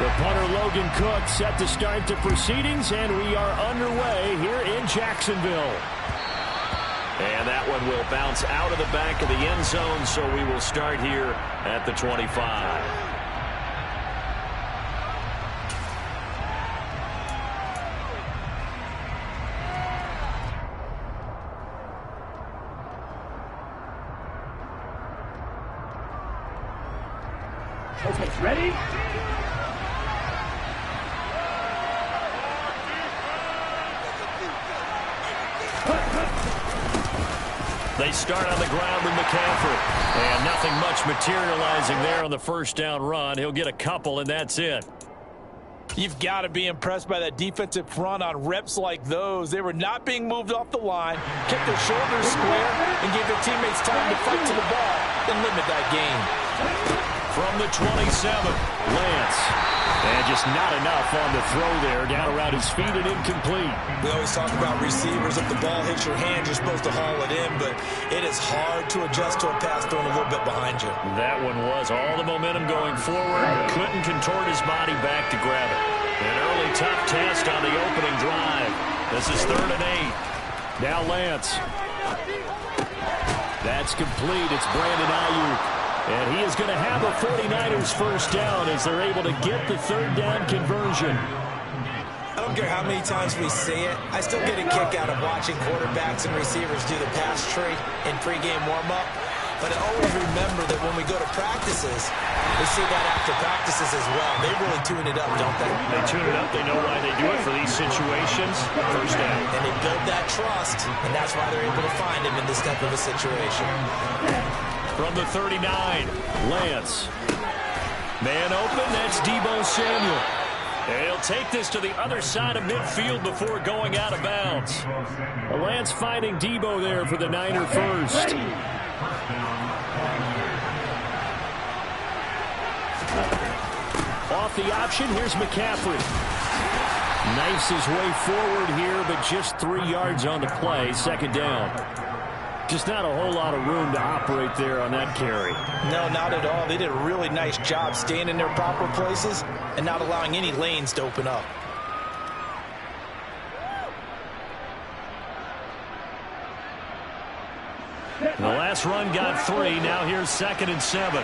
The punter Logan Cook set to start the proceedings, and we are underway here in Jacksonville. And that one will bounce out of the back of the end zone, so we will start here at the 25. Okay, ready? They start on the ground with McCaffrey. And nothing much materializing there on the first down run. He'll get a couple, and that's it. You've got to be impressed by that defensive front on reps like those. They were not being moved off the line, kept their shoulders square, and gave their teammates time to fight to the ball and limit that gain. From the 27, Lance. And just not enough on the throw there. Down around his feet and incomplete. We always talk about receivers. If the ball hits your hand, you're supposed to haul it in, but it is hard to adjust to a pass thrown a little bit behind you. That one was all the momentum going forward. Couldn't contort his body back to grab it. An early tough test on the opening drive. This is 3rd and 8. Now Lance. That's complete. It's Brandon Ayuk. And he is going to have a 49ers first down as they're able to get the 3rd down conversion. I don't care how many times we see it. I still get a kick out of watching quarterbacks and receivers do the pass tree in pregame warm-up. But I always remember that when we go to practices, we see that after practices as well. They really tune it up, don't they? They tune it up. They know why they do it for these situations. First down. And they build that trust, and that's why they're able to find him in this type of a situation. From the 39, Lance. Man open, that's Deebo Samuel. And he'll take this to the other side of midfield before going out of bounds. Lance finding Deebo there for the Niner first. Off the option, here's McCaffrey. Knifes his way forward here, but just 3 yards on the play, 2nd down. Just not a whole lot of room to operate there on that carry. No, not at all. They did a really nice job staying in their proper places and not allowing any lanes to open up. The last run got 3. Now here's 2nd and 7.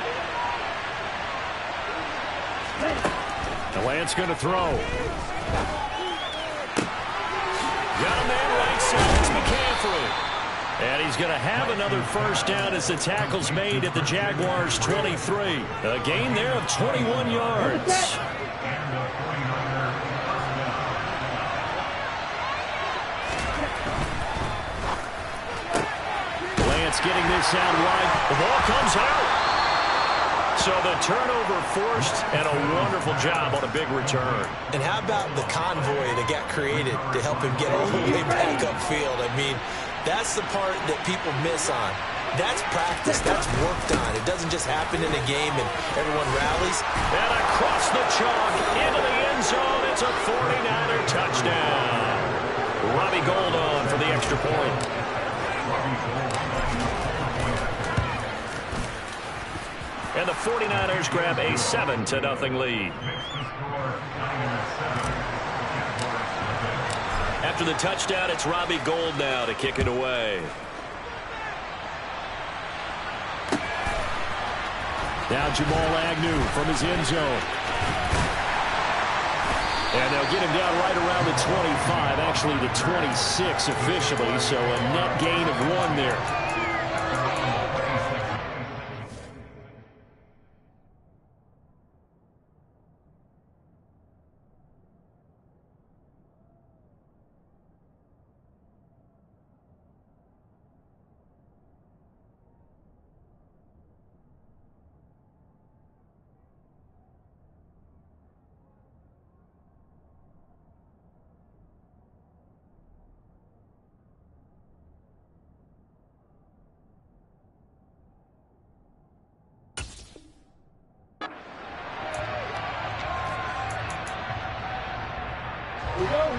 The Lance going to throw. Got a man right side. It's McCaffrey. And he's going to have another first down as the tackle's made at the Jaguars' 23. A gain there of 21 yards. Lance getting this out wide. The ball comes out. So the turnover forced, and a wonderful job on a big return. And how about the convoy that got created to help him get all the way back upfield? I mean, that's the part that people miss on. That's practice. That's worked on. It doesn't just happen in a game and everyone rallies. And across the chalk into the end zone. It's a 49er touchdown. Robbie Gould on for the extra point. And the 49ers grab a 7-0 lead. After the touchdown, it's Robbie Gould now to kick it away. Now Jamal Agnew from his end zone. And they'll get him down right around the 25, actually the 26 officially, so a net gain of 1 there.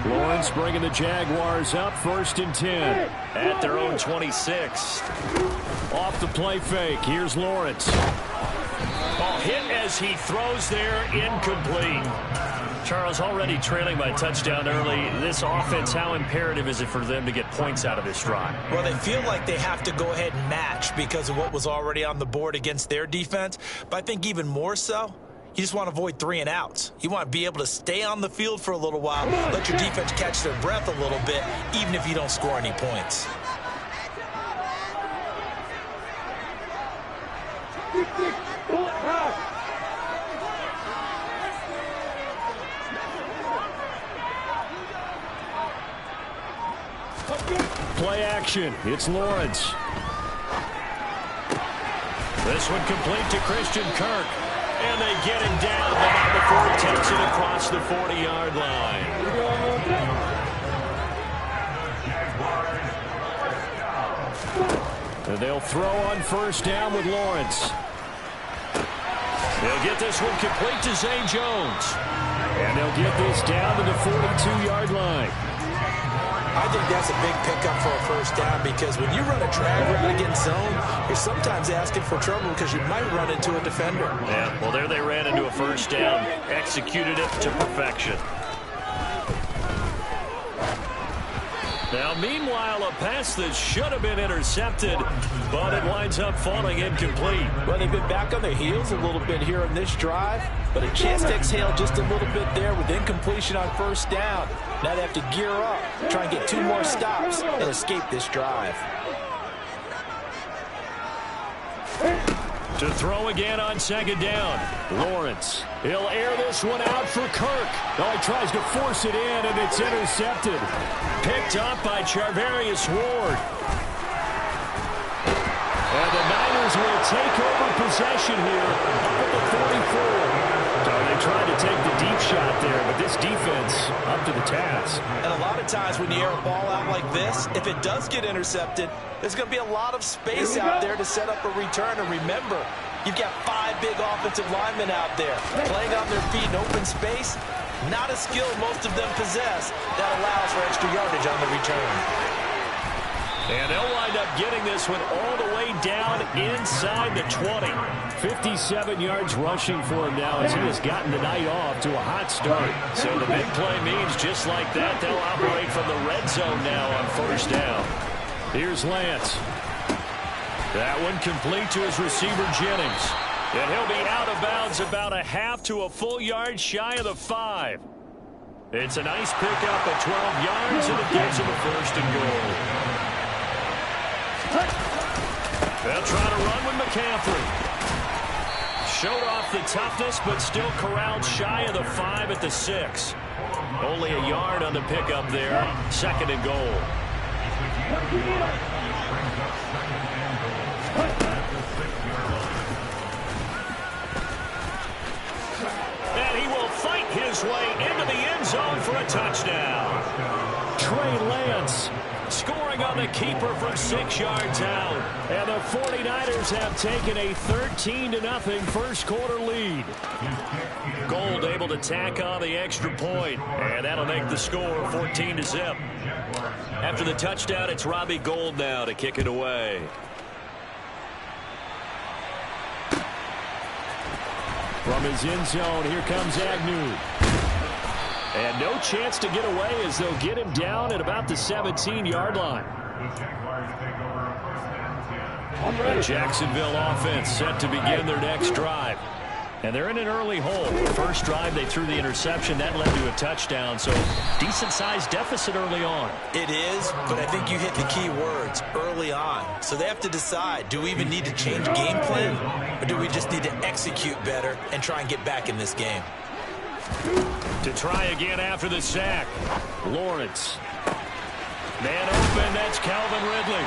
Lawrence bringing the Jaguars up 1st and 10 at their own 26. Off the play fake. Here's Lawrence. Ball hit as he throws there, incomplete. Charles, already trailing by touchdown early. This offense, how imperative is it for them to get points out of this drive? Well, they feel like they have to go ahead and match because of what was already on the board against their defense. But I think even more so, you just want to avoid 3 and outs. You want to be able to stay on the field for a little while, let your defense catch their breath a little bit, even if you don't score any points. Play action. It's Lawrence. This one complete to Christian Kirk. And they get him down, but not before he takes it across the 40-yard line. And they'll throw on first down with Lawrence. They'll get this one complete to Zay Jones. And they'll get this down to the 42-yard line. I think that's a big pickup for a first down because when you run a drag route against zone, you're sometimes asking for trouble because you might run into a defender. Yeah, well, there they ran into a first down, executed it to perfection. Now, meanwhile, a pass that should have been intercepted, but it winds up falling incomplete. Well, they've been back on their heels a little bit here in this drive, but a chance to exhale just a little bit there with incompletion on first down. Now they have to gear up, try and get 2 more stops and escape this drive. To throw again on second down. Lawrence. He'll air this one out for Kirk. Oh, he tries to force it in, and it's intercepted. Picked up by Charvarius Ward. And the Niners will take over possession here up at the 44. So they tried to take the deep shot there, but this defense up to the task. And a lot of times when you air a ball out like this, if it does get intercepted, there's going to be a lot of space out there to set up a return. And remember, you've got 5 big offensive linemen out there playing on their feet in open space. Not a skill most of them possess that allows for extra yardage on the return. And they'll wind up getting this one all the way down inside the 20. 57 yards rushing for him now as he has gotten the night off to a hot start. So the big play means just like that, they'll operate from the red zone now on first down. Here's Lance. That one complete to his receiver, Jennings. And he'll be out of bounds about a half to a full yard shy of the 5. It's a nice pickup of 12 yards, and it gives him a first and goal. They'll try to run with McCaffrey. Showed off the toughness, but still corralled shy of the 5 at the 6. Only a yard on the pickup there. Second and goal. And he will fight his way into the end zone for a touchdown. Trey Lance scoring on the keeper from 6 yards out. And the 49ers have taken a 13-0 first quarter lead. Gold able to tack on the extra point, and that'll make the score 14-0. After the touchdown, it's Robbie Gould now to kick it away. From his end zone, here comes Agnew. And no chance to get away as they'll get him down at about the 17-yard line. The Jacksonville offense set to begin their next drive. And they're in an early hole. First drive, they threw the interception. That led to a touchdown, so decent-sized deficit early on. It is, but I think you hit the key words, early on. So they have to decide, do we even need to change game plan, or do we just need to execute better and try and get back in this game? To try again after the sack. Lawrence. Man open, that's Calvin Ridley.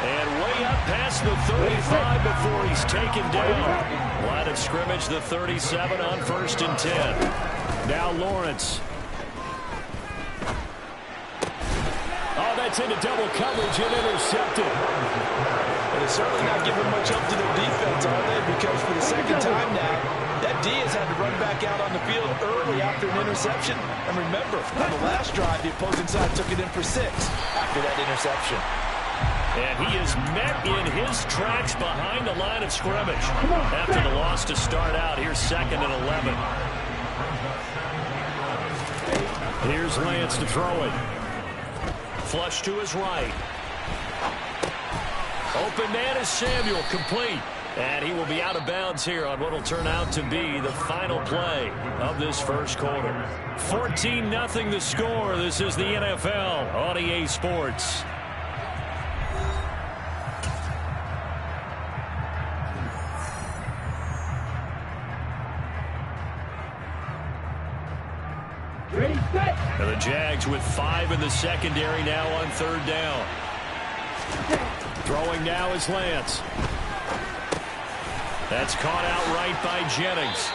And way up past the 35 before he's taken down. Line of scrimmage, the 37 on 1st and 10. Now Lawrence. Oh, that's into double coverage and intercepted. And they're certainly not giving much up to their defense, are they? Because for the second time now, that D has had to run back out on the field early after an interception. And remember, on the last drive, the opposing side took it in for 6 after that interception. And he is met in his tracks behind the line of scrimmage. After the loss to start out, here's 2nd and 11. Here's Lance to throw it. Flush to his right. Open man is Samuel, complete. And he will be out of bounds here on what will turn out to be the final play of this first quarter. 14-0 the score. This is the NFL on EA Sports. And the Jags with 5 in the secondary now on 3rd down. Throwing now is Lance. That's caught out right by Jennings.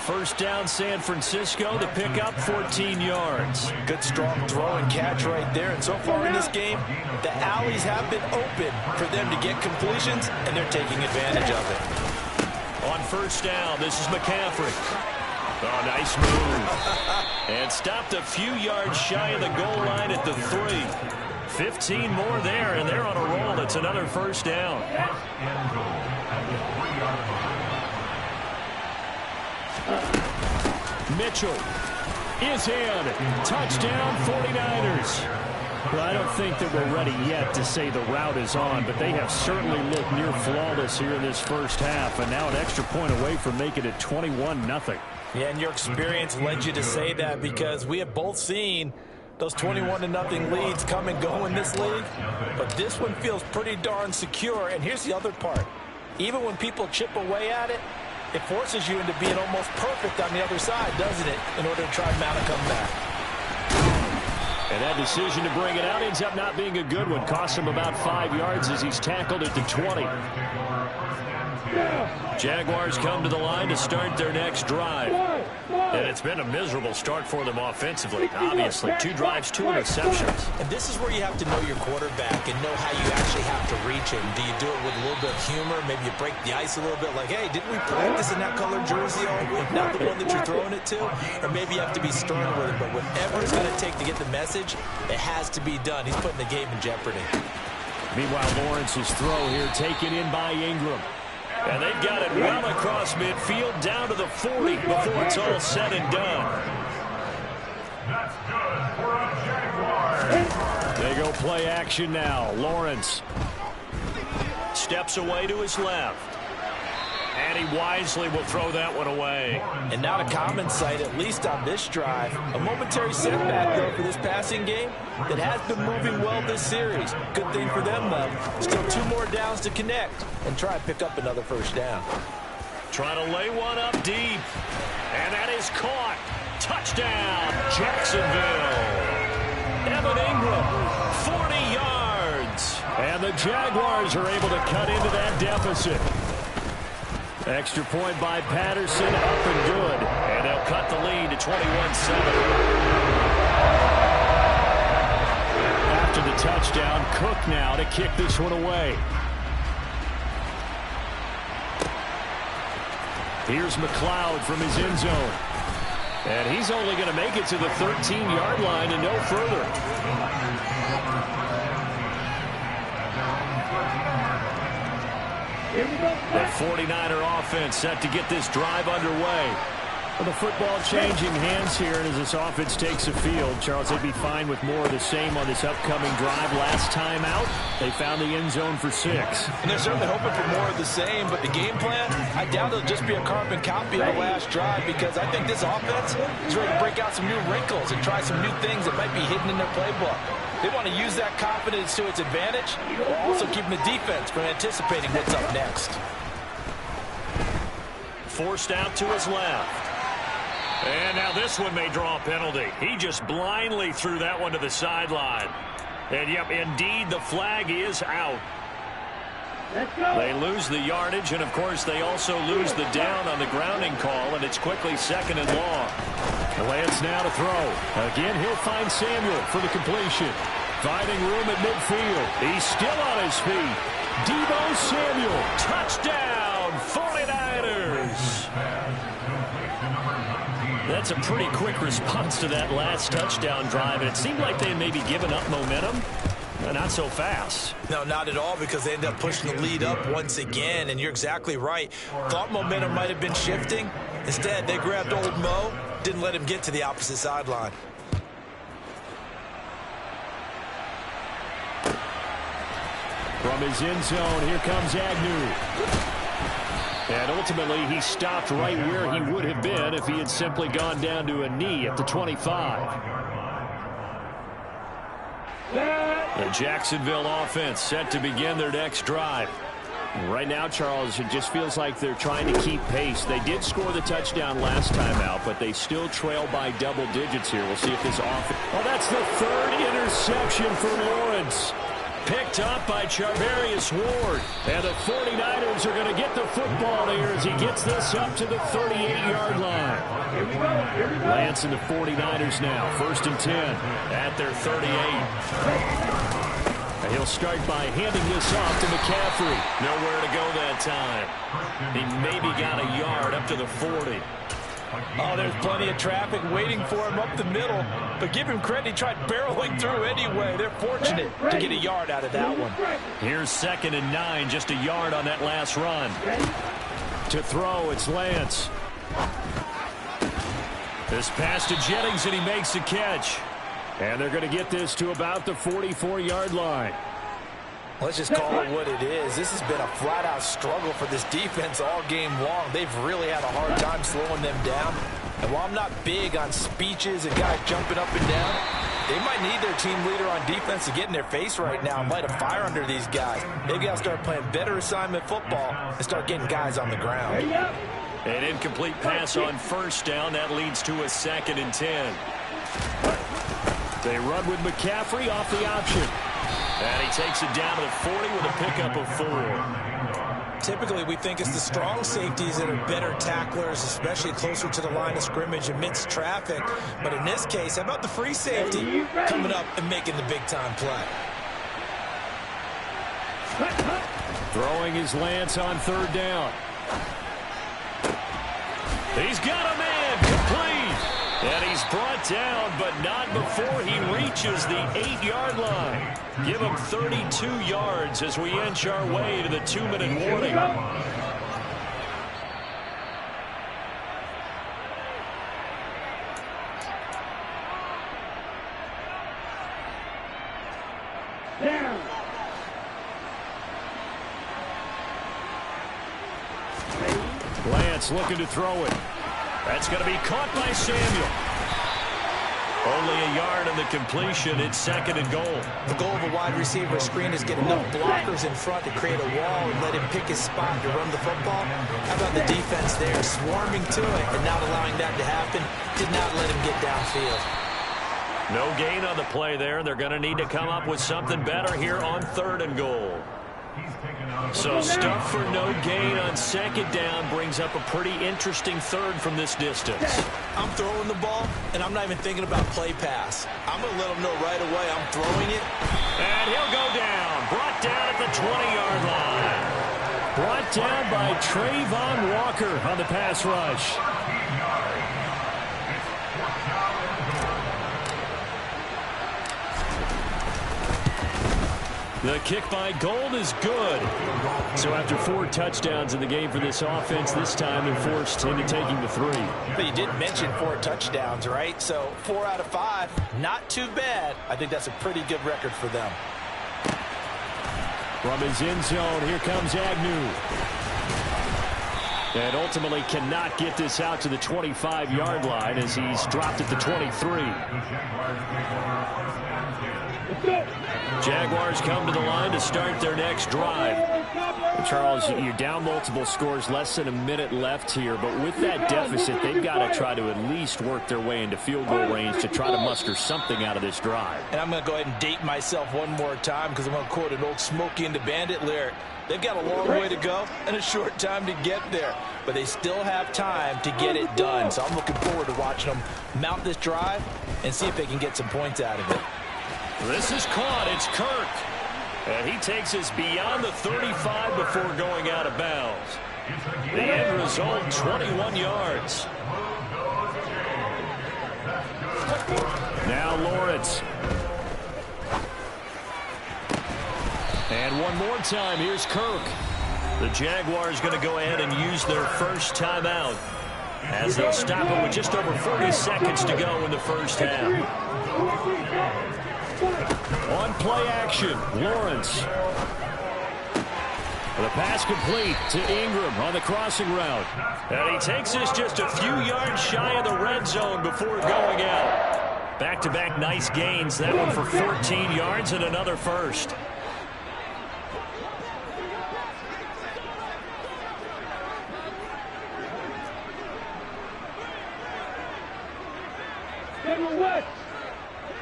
First down, San Francisco to pick up 14 yards. Good strong throw and catch right there. And so far in this game, the alleys have been open for them to get completions, and they're taking advantage of it. On first down, this is McCaffrey. Oh, nice move. And stopped a few yards shy of the goal line at the 3. 15 more there, and they're on a roll. It's another first down. Mitchell is in. Touchdown 49ers. Well, I don't think that we're ready yet to say the route is on, but they have certainly looked near flawless here in this first half, and now an extra point away from making it 21-0. Yeah, and your experience led you to say that, because we have both seen those 21-0 leads come and go in this league. But this one feels pretty darn secure. And here's the other part. Even when people chip away at it, it forces you into being almost perfect on the other side, doesn't it, in order to try and mount a comeback. And that decision to bring it out ends up not being a good one. Cost him about 5 yards as he's tackled at the 20. Jaguars come to the line to start their next drive. And it's been a miserable start for them offensively. Obviously, 2 drives, 2 interceptions. And this is where you have to know your quarterback and know how you actually have to reach him. Do you do it with a little bit of humor? Maybe you break the ice a little bit, like, hey, didn't we practice in that color jersey all week? Not the one that you're throwing it to? Or maybe you have to be stern with him. But whatever it's going to take to get the message, it has to be done. He's putting the game in jeopardy. Meanwhile, Lawrence's throw here taken in by Ingram. And they've got it well across midfield down to the 40 before it's all said and done. They go play action now. Lawrence steps away to his left. And he wisely will throw that one away. And not a common sight, at least on this drive. A momentary setback, though, for this passing game that has been moving well this series. Good thing for them, though. Still 2 more downs to connect and try and pick up another first down. Trying to lay one up deep. And that is caught. Touchdown, Jacksonville. Evan Ingram, 40 yards. And the Jaguars are able to cut into that deficit. Extra point by Patterson, up and good. And they'll cut the lead to 21-7. After the touchdown, Cook now to kick this one away. Here's McLeod from his end zone. And he's only going to make it to the 13-yard line and no further. The 49er offense set to get this drive underway. Well, the football changing hands here, and as this offense takes the field, Charles, they'd be fine with more of the same on this upcoming drive. Last time out, they found the end zone for 6. And they're certainly hoping for more of the same, but the game plan, I doubt it'll just be a carbon copy of the last drive, because I think this offense is ready to break out some new wrinkles and try some new things that might be hidden in their playbook. They want to use that confidence to its advantage, while also keeping the defense from anticipating what's up next. Forced out to his left. And now this one may draw a penalty. He just blindly threw that one to the sideline. And, yep, indeed, the flag is out. They lose the yardage, and, of course, they also lose the down on the grounding call, and it's quickly 2nd and long. Lance now to throw. Again, he'll find Samuel for the completion. Finding room at midfield. He's still on his feet. Deebo Samuel. Touchdown, 49ers. That's a pretty quick response to that last touchdown drive. And it seemed like they had maybe given up momentum. And not so fast. No, not at all, because they end up pushing the lead up once again, and you're exactly right. Thought momentum might have been shifting. Instead, they grabbed old Mo, didn't let him get to the opposite sideline. From his end zone, here comes Agnew. And ultimately, he stopped right where he would have been if he had simply gone down to a knee at the 25. The Jacksonville offense set to begin their next drive. Right now, Charles, it just feels like they're trying to keep pace. They did score the touchdown last time out, but they still trail by double digits here. We'll see if this offense... Oh, that's the third interception for Lawrence. Picked up by Charvarius Ward. And the 49ers are going to get the football here as he gets this up to the 38-yard line. Lance and the 49ers now. 1st and 10 at their 38. And he'll start by handing this off to McCaffrey. Nowhere to go that time. He maybe got a yard up to the 40. Oh, there's plenty of traffic waiting for him up the middle. But give him credit, he tried barreling through anyway. They're fortunate to get a yard out of that one. Here's 2nd and 9, just a yard on that last run. To throw, it's Lance. This pass to Jennings, and he makes the catch. And they're going to get this to about the 44-yard line. Let's just call it what it is. This has been a flat-out struggle for this defense all game long. They've really had a hard time slowing them down. And while I'm not big on speeches and guys jumping up and down, they might need their team leader on defense to get in their face right now and light a fire under these guys. They've got to start playing better assignment football and start getting guys on the ground. An incomplete pass on 1st down. That leads to a 2nd and 10. They run with McCaffrey off the option. And he takes it down to the 40 with a pickup of 4. Typically, we think it's the strong safeties that are better tacklers, especially closer to the line of scrimmage amidst traffic. But in this case, how about the free safety coming up and making the big-time play? Throwing his Lance on 3rd down. He's got a man complete. And he's brought down, but not before he reaches the 8-yard line. Give him 32 yards as we inch our way to the 2-minute warning. Lance looking to throw it. That's going to be caught by Samuel. Only a yard on the completion. It's 2nd and goal. The goal of a wide receiver screen is get enough blockers in front to create a wall and let him pick his spot to run the football. How about the defense there, swarming to it and not allowing that to happen? Did not let him get downfield. No gain on the play there. They're going to need to come up with something better here on 3rd and goal. So stuff for no gain on 2nd down brings up a pretty interesting 3rd from this distance. I'm throwing the ball, and I'm not even thinking about play pass. I'm going to let them know right away I'm throwing it. And he'll go down. Brought down at the 20-yard line. Brought down by Trayvon Walker on the pass rush. The kick by Gold is good. So after 4 touchdowns in the game for this offense, this time they're forced into taking the 3. But you did mention 4 touchdowns, right? So 4 out of 5, not too bad. I think that's a pretty good record for them. From his end zone, here comes Agnew. And ultimately cannot get this out to the 25-yard line as he's dropped at the 23. Jaguars come to the line to start their next drive. Charles, you're down multiple scores, less than a minute left here, but with that deficit, they've got to try to at least work their way into field goal range to try to muster something out of this drive. And I'm going to go ahead and date myself one more time because I'm going to quote an old Smokey and the Bandit lyric. They've got a long way to go and a short time to get there, but they still have time to get it done. So I'm looking forward to watching them mount this drive and see if they can get some points out of it. This is caught. It's Kirk. And he takes us beyond the 35 before going out of bounds. The end result, 21 yards. Now Lawrence. And one more time, here's Kirk. The Jaguars going to go ahead and use their first timeout as they'll stop it with just over 40 seconds to go in the first half. On play action, Lawrence. The pass complete to Ingram on the crossing route. And he takes this just a few yards shy of the red zone before going out. Back-to-back nice gains. That one for 14 yards and another first.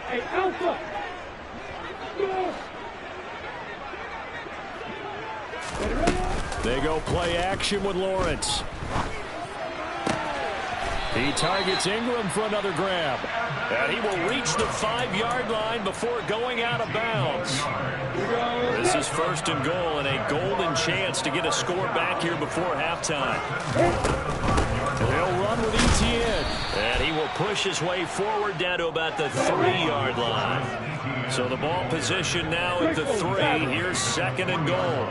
Hey, Alpha. They go play action with Lawrence. He targets Ingram for another grab. And he will reach the 5-yard line before going out of bounds. This is first and goal and a golden chance to get a score back here before halftime. They'll run with Etienne. And he will push his way forward down to about the 3-yard line. So the ball position now at the 3. Here's second and goal.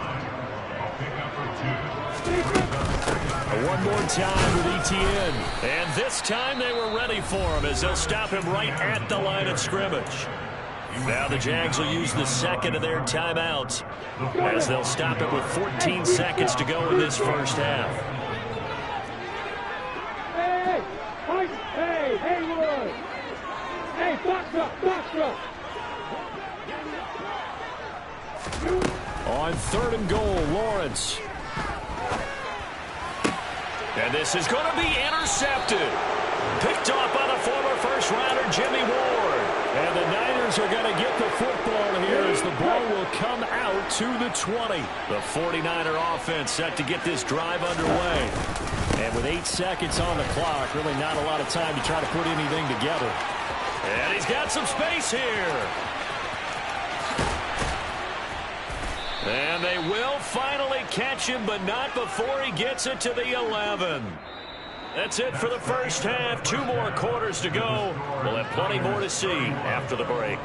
One more time with Etienne. And this time they were ready for him as they'll stop him right at the line of scrimmage. Now the Jags will use the second of their timeouts as they'll stop it with 14 seconds to go in this first half. Hey, Haywood! Hey, box up! On third and goal, Lawrence. And this is going to be intercepted. Picked off by the former first-rounder Jimmy Ward. And the Niners are going to get the football here as the ball will come out to the 20. The 49er offense set to get this drive underway. And with 8 seconds on the clock, really not a lot of time to try to put anything together. And he's got some space here. And they will finally catch him, but not before he gets it to the 11. That's it for the first half. 2 more quarters to go. We'll have plenty more to see after the break.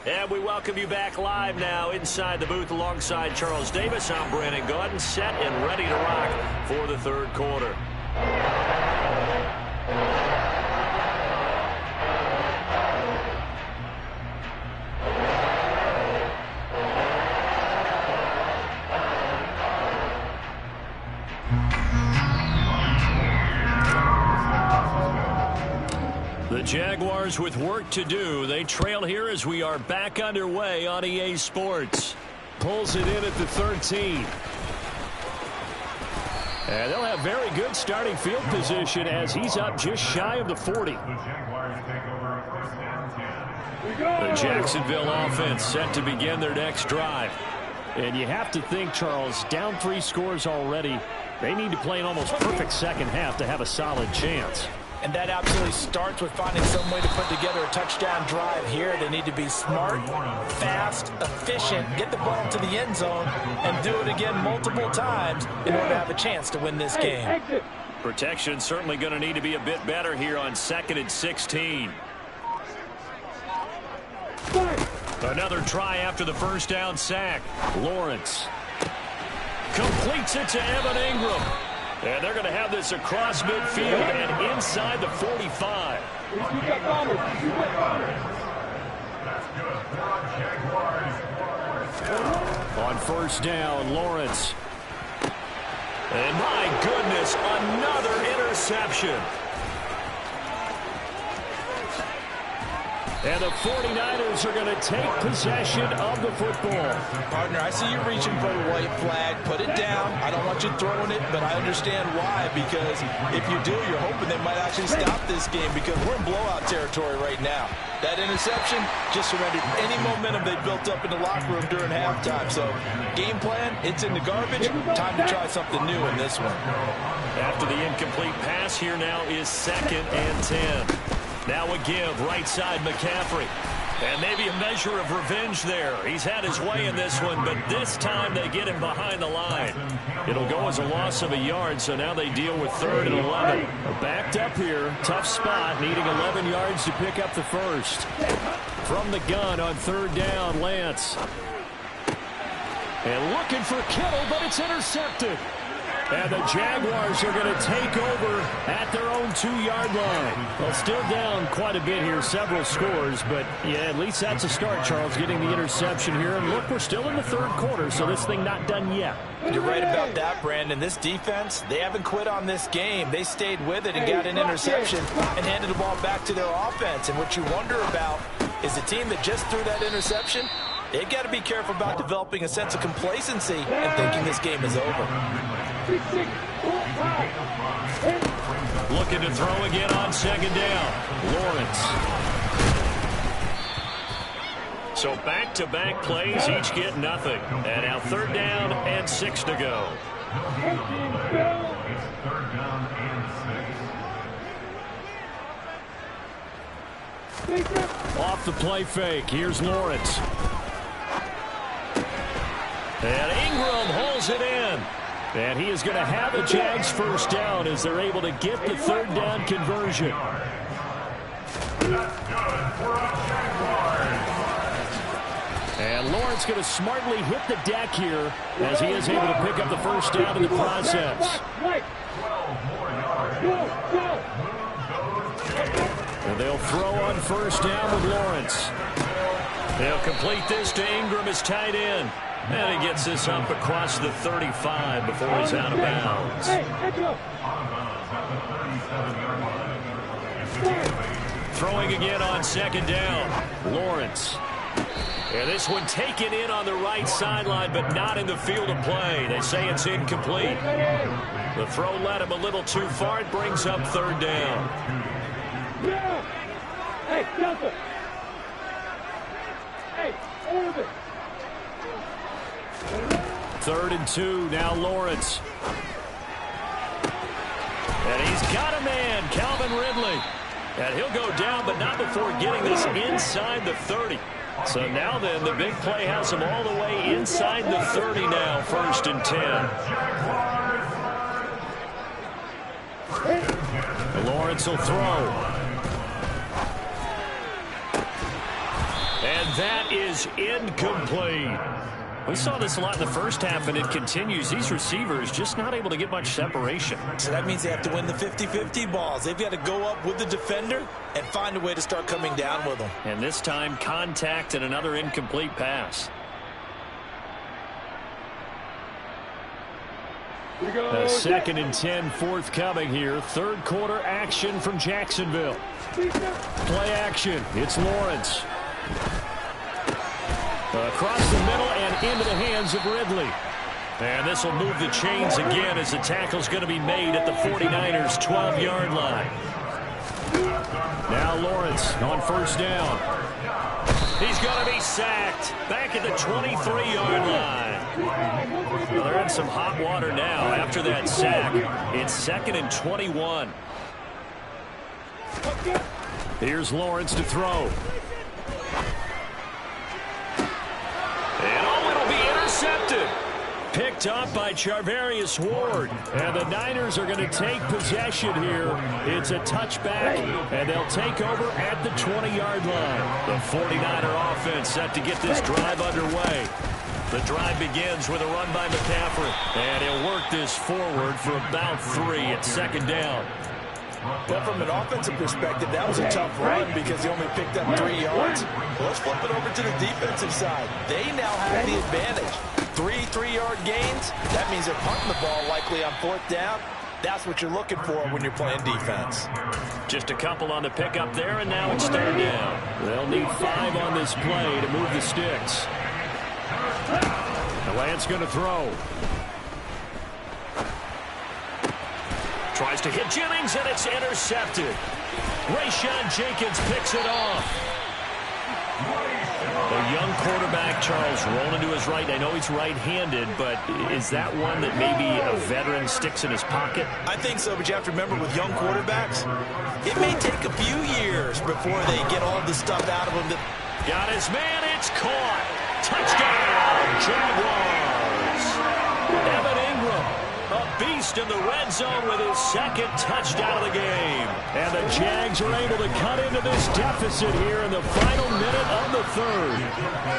And we welcome you back live now inside the booth alongside Charles Davis. I'm Brandon Gaudin, set and ready to rock for the third quarter. The Jaguars with work to do. They trail here as we are back underway on EA Sports. Pulls it in at the 13. And they'll have very good starting field position as he's up just shy of the 40. The Jacksonville offense set to begin their next drive. And you have to think, Charles, down 3 scores already. They need to play an almost perfect second half to have a solid chance. And that absolutely starts with finding some way to put together a touchdown drive here. They need to be smart, fast, efficient, get the ball to the end zone, and do it again multiple times in order to have a chance to win this game. Protection certainly going to need to be a bit better here on 2nd and 16. Another try after the first down sack. Lawrence Completes it to Evan Ingram. And they're going to have this across midfield and inside the 45. on first down, Lawrence. And my goodness, another interception. And the 49ers are going to take possession of the football. Partner, I see you reaching for the white flag. Put it down. I don't want you throwing it, but I understand why. Because if you do, you're hoping they might actually stop this game because we're in blowout territory right now. That interception just surrendered any momentum they built up in the locker room during halftime. So, game plan, it's in the garbage. Time to try something new in this one. After the incomplete pass, here now is 2nd and 10. Now a give, right side McCaffrey. And maybe a measure of revenge there. He's had his way in this one, but this time they get him behind the line. It'll go as a loss of a yard, so now they deal with 3rd and 11. Backed up here, tough spot, needing 11 yards to pick up the first. From the gun on 3rd down, Lance. And looking for Kittle, but it's intercepted. And the Jaguars are going to take over at their own 2-yard line. Well, still down quite a bit here, several scores, but yeah, at least that's a start, Charles, getting the interception here. And look, we're still in the 3rd quarter, so this thing not done yet. You're right about that, Brandon. This defense, they haven't quit on this game. They stayed with it and got an interception and handed the ball back to their offense. And what you wonder about is the team that just threw that interception, they've got to be careful about developing a sense of complacency and thinking this game is over. Looking to throw again on 2nd down. Lawrence. So back-to-back plays, each get nothing. And now 3rd down and 6 to go. Off the play fake. Here's Lawrence. And Ingram holds it in. And he is going to have the Jags first down as they're able to get the 3rd down conversion. And Lawrence going to smartly hit the deck here as he is able to pick up the first down in the process. And they'll throw on 1st down with Lawrence. They'll complete this to Ingram as tight end. And he gets this up across the 35 before he's out of bounds. Throwing again on 2nd down. Lawrence. And this one taken in on the right sideline, but not in the field of play. They say it's incomplete. The throw led him a little too far. It brings up 3rd down. Hey, Delta. Hey, Orbit. 3rd and 2, now Lawrence. And he's got a man, Calvin Ridley. And he'll go down, but not before getting this inside the 30. So now then, the big play has him all the way inside the 30 now, 1st and 10. Lawrence will throw. And that is incomplete. We saw this a lot in the first half, and it continues. These receivers just not able to get much separation. So that means they have to win the 50-50 balls. They've got to go up with the defender and find a way to start coming down with them. And this time, contact and another incomplete pass. A 2nd and 10 forthcoming here. 3rd quarter action from Jacksonville. Play action. It's Lawrence. Across the middle and into the hands of Ridley. And this will move the chains again as the tackle's going to be made at the 49ers' 12-yard line. Now Lawrence on 1st down. He's going to be sacked back at the 23-yard line. Well, they're in some hot water now after that sack. It's 2nd and 21. Here's Lawrence to throw. And oh, it'll be intercepted. Picked up by Charvarius Ward. And the Niners are going to take possession here. It's a touchback, and they'll take over at the 20-yard line. The 49er offense set to get this drive underway. The drive begins with a run by McCaffrey. And he'll work this forward for about 3 at 2nd down. But from an offensive perspective, that was a tough run because he only picked up 3 yards. Well, let's flip it over to the defensive side. They now have the advantage. 3 3-yard gains. That means they're punting the ball likely on 4th down. That's what you're looking for when you're playing defense. Just a couple on the pickup there, and now it's third down. They'll need 5 on this play to move the sticks. Lance going to throw. Tries to hit Jennings, and it's intercepted. Rayshawn Jenkins picks it off. A young quarterback, Charles, rolling to his right. I know he's right-handed, but is that one that maybe a veteran sticks in his pocket? I think so, but you have to remember with young quarterbacks, it may take a few years before they get all the stuff out of them. Got his man, it's caught. Touchdown, Jaguars. Evan Ingram, a beast in the red zone with his second touchdown of the game. And the Jags are able to cut into this deficit here in the final minute of the third.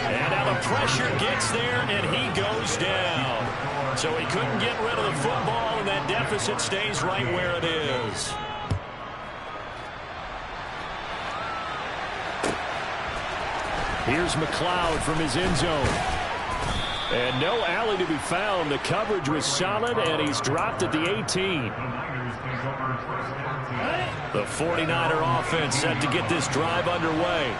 And now the pressure gets there, and he goes down. So he couldn't get rid of the football, and that deficit stays right where it is. Here's McLeod from his end zone. And no alley to be found. The coverage was solid, and he's dropped at the 18. The 49er offense set to get this drive underway.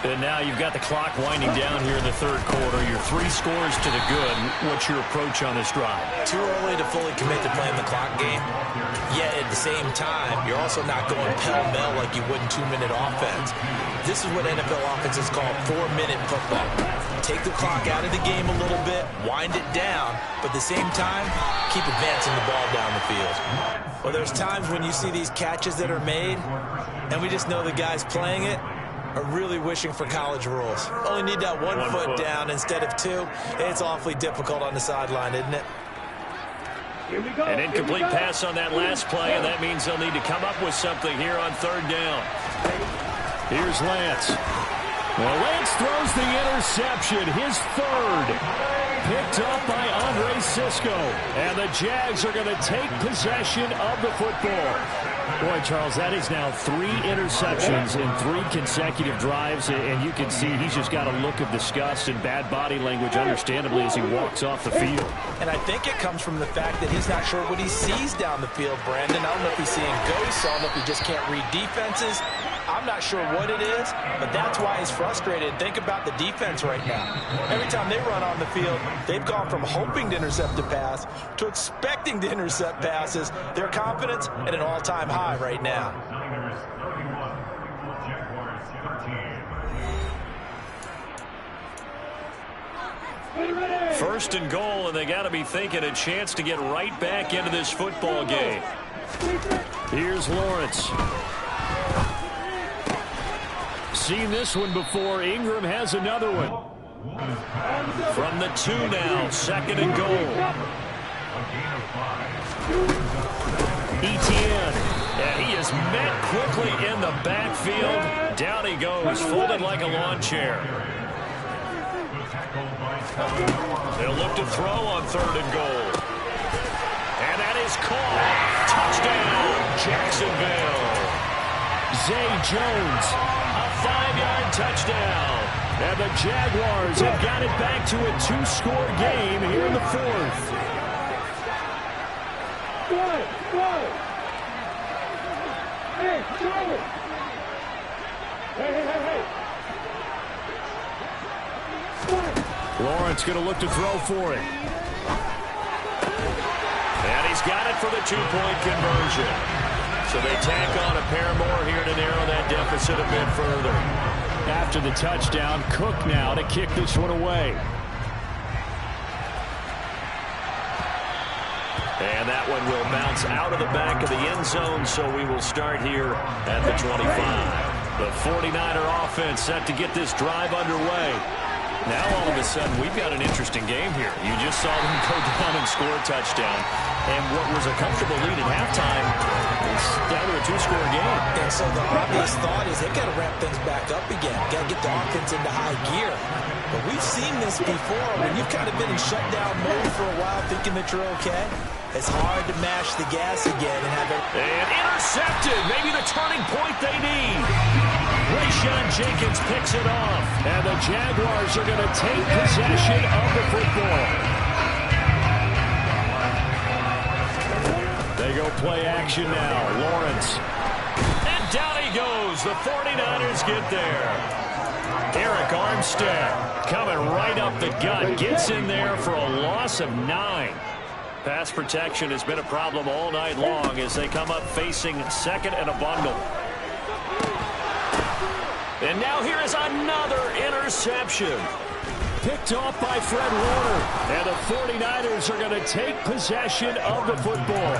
And now you've got the clock winding down here in the third quarter. You're 3 scores to the good. What's your approach on this drive? Too early to fully commit to playing the clock game. Yet at the same time, you're also not going pell-mell like you would in 2-minute offense. This is what NFL offenses call 4-minute football. Take the clock out of the game a little bit, wind it down, but at the same time, keep advancing the ball down the field. Well, there's times when you see these catches that are made, and we just know the guys playing it are really wishing for college rules. Only need that one foot down instead of 2. It's awfully difficult on the sideline, isn't it? An incomplete pass on that last play, and that means they'll need to come up with something here on third down. Here's Lance. Well, Lance throws the interception, his third. Picked up by Andre Sisco. And the Jags are going to take possession of the football. Boy, Charles, that is now 3 interceptions in 3 consecutive drives, and you can see he's just got a look of disgust and bad body language, understandably, as he walks off the field. And I think it comes from the fact that he's not sure what he sees down the field, Brandon. I don't know if he's seeing ghosts. I don't know if he just can't read defenses. I'm not sure what it is, but that's why he's frustrated. Think about the defense right now. Every time they run on the field, they've gone from hoping to intercept a pass to expecting to intercept passes. Their confidence at an all-time high right now. First and goal, and they got to be thinking a chance to get right back into this football game. Here's Lawrence. Seen this one before. Ingram has another one. From the 2 now, second and goal. Etienne. And he is met quickly in the backfield. Down he goes, folded like a lawn chair. They'll look to throw on third and goal. And that is caught. Touchdown, Jacksonville. Zay Jones. A 5-yard touchdown. And the Jaguars have got it back to a 2-score game here in the 4th. Hey, Lawrence going to look to throw for it. And he's got it for the 2-point conversion. So they tack on a pair more here to narrow that deficit a bit further. After the touchdown, Cook now to kick this one away. And that one will bounce out of the back of the end zone, so we will start here at the 25. The 49er offense set to get this drive underway. Now all of a sudden we've got an interesting game here. You just saw them go down and score a touchdown. And what was a comfortable lead at halftime is down to a 2-score game. And so the obvious thought is they've got to ramp things back up again. Got to get the offense into high gear. But we've seen this before when you've kind of been in shutdown mode for a while thinking that you're okay. It's hard to mash the gas again and have it. And intercepted. Maybe the turning point they need. Rayshawn Jenkins picks it off. And the Jaguars are going to take possession of the football. They go They'll play action now. Lawrence. And down he goes. The 49ers get there. Eric Armstead coming right up the gut. Gets in there for a loss of 9. Pass protection has been a problem all night long as they come up facing second and a bundle. And now here is another interception. Picked off by Fred Warner. And the 49ers are going to take possession of the football.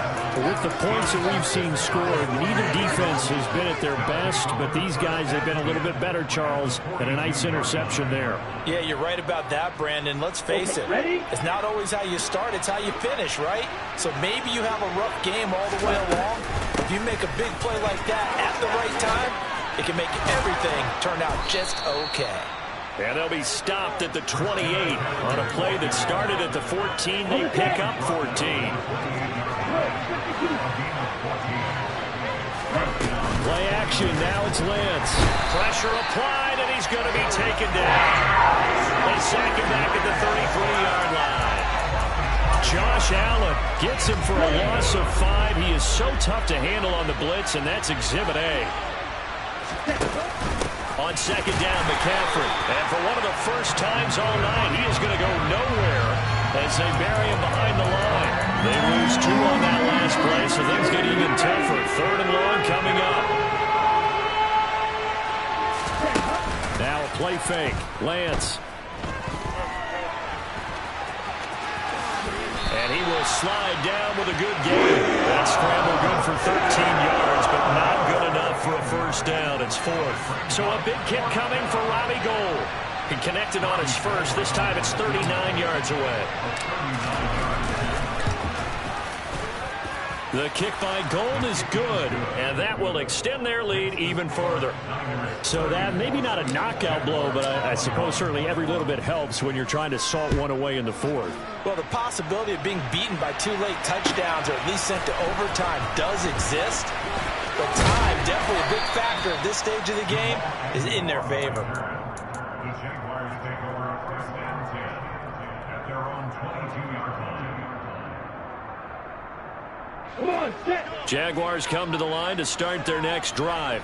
With the points that we've seen scored, neither defense has been at their best, but these guys have been a little bit better, Charles, and a nice interception there. Yeah, you're right about that, Brandon. Let's face it. It's not always how you start, it's how you finish, right? So maybe you have a rough game all the way along. If you make a big play like that at the right time, it can make everything turn out just okay. And they'll be stopped at the 28 on a play that started at the 14. They pick up 14. Play action. Now it's Lance. Pressure applied, and he's going to be taken down. They sack him back at the 33-yard line. Josh Allen gets him for a loss of 5. He is so tough to handle on the blitz, and that's Exhibit A. On second down, McCaffrey. And for one of the first times all night, he is going to go nowhere as they bury him behind the line. They lose 2 on that last play, so things get even tougher. 3rd and long coming up. Now a play fake. Lance. And he will slide down with a good gain. That scramble good for 13 yards, but not good enough for a first down. It's 4th. So a big kick coming for Robbie Gould. He connected on his first. This time it's 39 yards away. The kick by Gould is good, and that will extend their lead even further. So that maybe not a knockout blow, but I suppose certainly every little bit helps when you're trying to salt one away in the 4th. Well, the possibility of being beaten by 2 late touchdowns or at least sent to overtime does exist. But time, definitely a big factor at this stage of the game, is in their favor. The Jaguars take over a 1st and 10 at their own 22-yard line. Come on, set. Jaguars come to the line to start their next drive.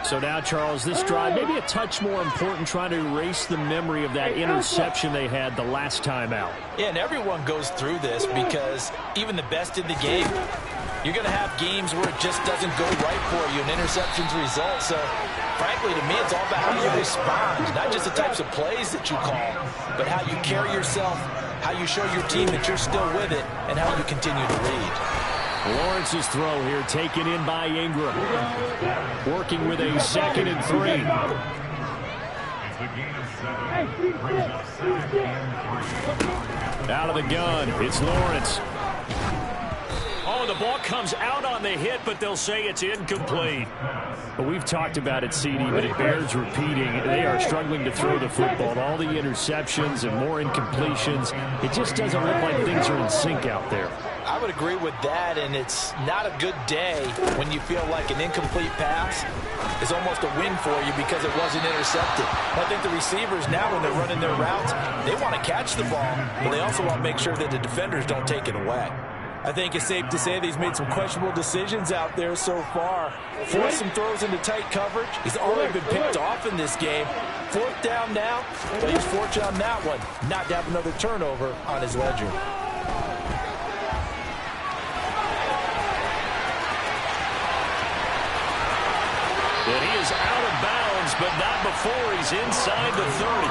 So now, Charles, this drive maybe a touch more important, trying to erase the memory of that interception they had the last time out. Yeah, and everyone goes through this because even the best in the game, you're going to have games where it just doesn't go right for you, and interceptions result. So, frankly, to me, it's all about how you respond, not just the types of plays that you call, but how you carry yourself, how you show your team that you're still with it, and how you continue to lead. Lawrence's throw here taken in by Ingram. Working with a 2nd and 3. It's a gain of 7. Brings up 2nd and 3. Out of the gun, it's Lawrence. Oh, the ball comes out on the hit, but they'll say it's incomplete. Well, we've talked about it, CD, but it bears repeating. They are struggling to throw the football. All the interceptions and more incompletions. It just doesn't look like things are in sync out there. I would agree with that, and it's not a good day when you feel like an incomplete pass is almost a win for you because it wasn't intercepted. I think the receivers now, when they're running their routes, they want to catch the ball, but they also want to make sure that the defenders don't take it away. I think it's safe to say that he's made some questionable decisions out there so far. Forced some throws into tight coverage. He's already been picked off in this game. 4th down now, but he's fortunate on that one not to have another turnover on his ledger. And he is out of bounds, but not before he's inside the 30.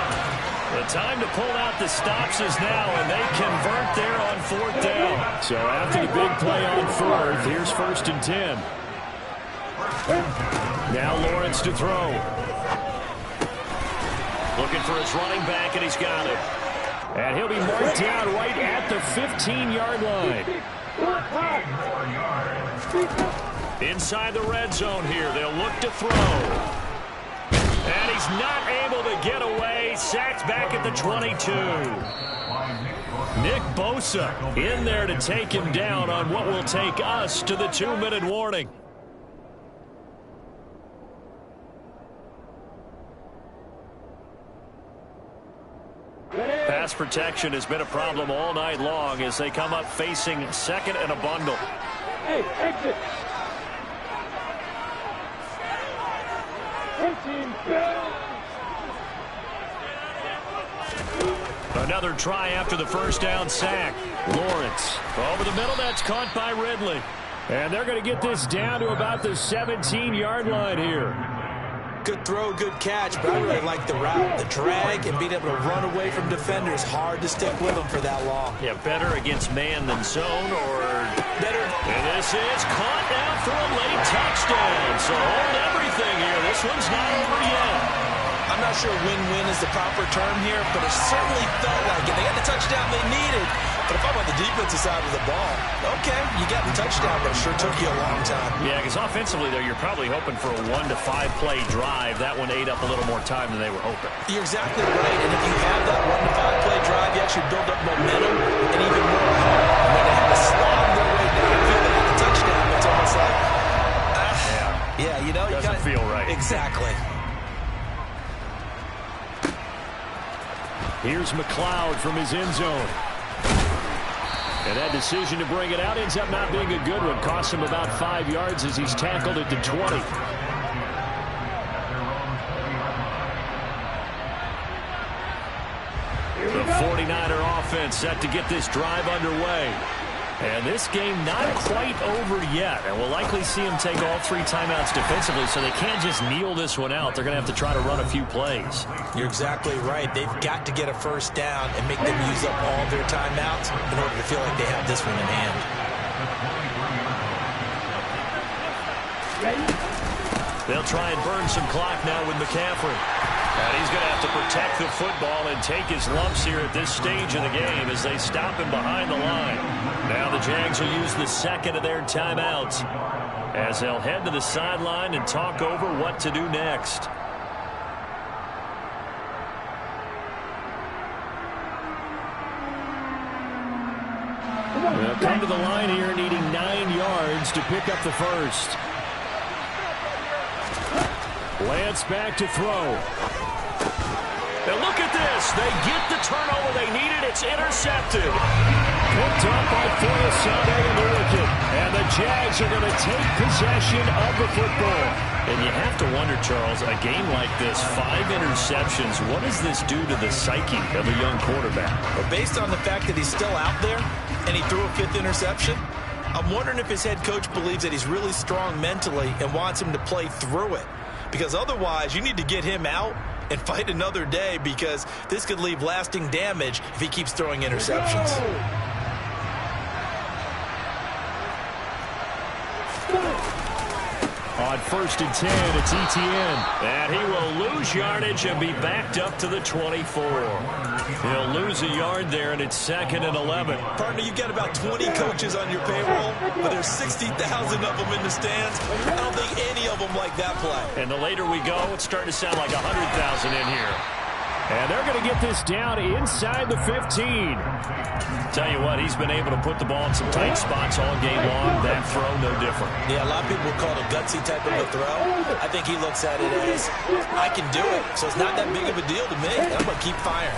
The time to pull out the stops is now, and they convert there on 4th down. So after the big play on 4th, here's 1st and 10. Now Lawrence to throw. Looking for his running back, and he's got it. And he'll be marked down right at the 15-yard line. Inside the red zone here, they'll look to throw. And he's not able to get away. Sacked back at the 22. Nick Bosa in there to take him down on what will take us to the 2-minute warning. Pass protection has been a problem all night long as they come up facing 2nd and a bundle. Hey, exit. 15, go. Another try after the first down sack. Lawrence over the middle. That's caught by Ridley. And they're going to get this down to about the 17-yard line here. Good throw, good catch, but I really like the route. The drag and being able to run away from defenders. Hard to stick with them for that long. Yeah, better against man than zone, or better. And this is caught now for a late touchdown. So hold everything here. This one's not over yet. I'm not sure win-win is the proper term here, but it certainly felt like it. They got the touchdown they needed. But if I'm on the defensive side of the ball, okay, you got the touchdown, but it sure took you a long time. Yeah, because offensively, though, you're probably hoping for a 1 to 5 play drive. That one ate up a little more time than they were hoping. You're exactly right, and if you have that 1 to 5 play drive, you actually build up momentum and even more hope. And when they have to slog their way downfield and get the touchdown, it's almost like, yeah, you know, doesn't feel right. Exactly. Here's McLeod from his end zone. And that decision to bring it out ends up not being a good one. Costs him about 5 yards as he's tackled at the 20. The 49er offense set to get this drive underway. And this game not quite over yet. And we'll likely see them take all 3 timeouts defensively, so they can't just kneel this one out. They're going to have to try to run a few plays. You're exactly right. They've got to get a first down and make them use up all their timeouts in order to feel like they have this one in hand. They'll try and burn some clock now with McCaffrey. And he's going to have to protect the football and take his lumps here at this stage of the game as they stop him behind the line. Now the Jags will use the second of their timeouts as they'll head to the sideline and talk over what to do next. They'll come to the line here needing 9 yards to pick up the first. Lance back to throw. And look at this. They get the turnover they needed. It's intercepted. Picked up by Foyesade and the wicket. And the Jags are going to take possession of the football. And you have to wonder, Charles, a game like this, 5 interceptions, what does this do to the psyche of a young quarterback? Well, based on the fact that he's still out there and he threw a 5th interception, I'm wondering if his head coach believes that he's really strong mentally and wants him to play through it. Because otherwise, you need to get him out and fight another day, because this could leave lasting damage if he keeps throwing interceptions. On 1st and 10, it's Etienne. And he will lose yardage and be backed up to the 24. He'll lose a yard there, and it's 2nd and 11. Partner, you've got about 20 coaches on your payroll, but there's 60,000 of them in the stands. I don't think any of them like that play. And the later we go, it's starting to sound like 100,000 in here. And they're going to get this down inside the 15. Tell you what, he's been able to put the ball in some tight spots all game long. That throw, no different. Yeah, a lot of people would call it a gutsy type of a throw. I think he looks at it as, I can do it, so it's not that big of a deal to me. I'm going to keep firing.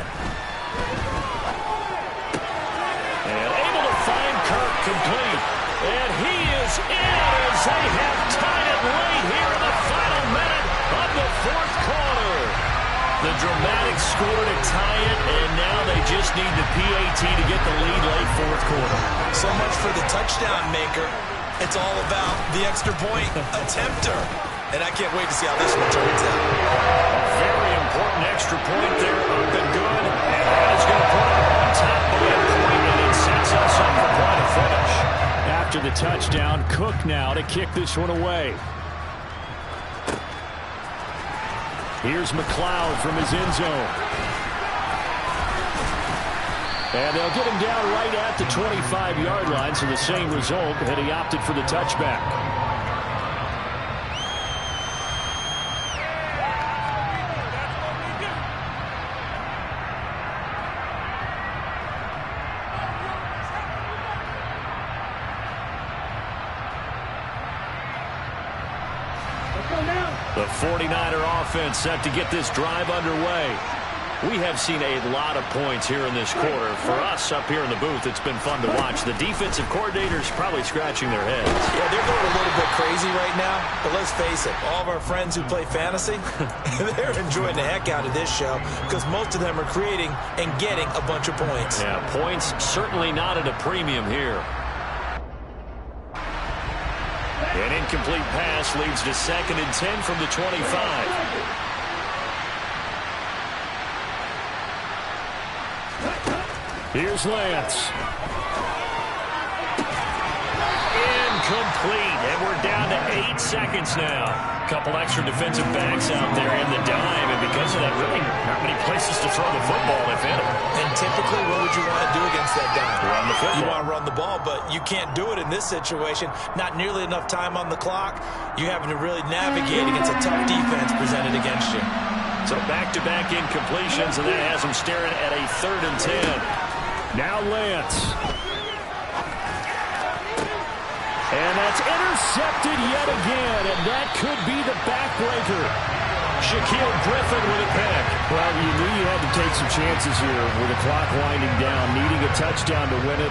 And able to find Kirk complete. And he is in as they have tied it late here in the final minute of the 4th quarter. The dramatic score to tie it, and now they just need the PAT to get the lead late 4th quarter. So much for the touchdown maker. It's all about the extra point attempter. And I can't wait to see how this one turns out. A very important extra point there, up and good. And that is going to put it on top of that point, and it sets us up for quite a finish. After the touchdown, Cook now to kick this one away. Here's McLeod from his end zone. And they'll get him down right at the 25-yard line, so the same result, and he opted for the touchback. The 49er offense set to get this drive underway. We have seen a lot of points here in this quarter. For us up here in the booth, it's been fun to watch. The defensive coordinators probably scratching their heads. Yeah, they're going a little bit crazy right now, but let's face it, all of our friends who play fantasy, they're enjoying the heck out of this show because most of them are creating and getting a bunch of points. Yeah, points certainly not at a premium here. An incomplete pass leads to 2nd and 10 from the 25. Here's Lance. Incomplete, and we're down to 8 seconds now. Couple extra defensive backs out there in the dime, and because of that, really not many places to throw the football, if any. And typically, what would you want to do against that dime? Run the football. You want to run the ball, but you can't do it in this situation. Not nearly enough time on the clock. You're having to really navigate against a tough defense presented against you. So back-to-back incompletions, and that has them staring at a 3rd and 10. Now Lance. And that's intercepted yet again, and that could be the backbreaker. Shaquill Griffin with a pick. Well, you knew you had to take some chances here with the clock winding down, needing a touchdown to win it.